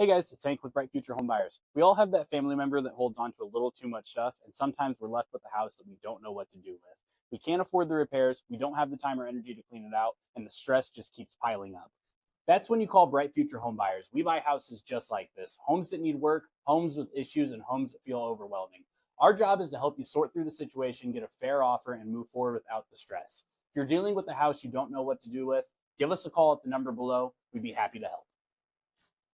Hey guys, it's Hank with Bright Future Home Buyers. We all have that family member that holds on to a little too much stuff, and sometimes we're left with a house that we don't know what to do with. We can't afford the repairs, we don't have the time or energy to clean it out, and the stress just keeps piling up. That's when you call Bright Future Home Buyers. We buy houses just like this, homes that need work, homes with issues, and homes that feel overwhelming. Our job is to help you sort through the situation, get a fair offer, and move forward without the stress. If you're dealing with a house you don't know what to do with, give us a call at the number below. We'd be happy to help.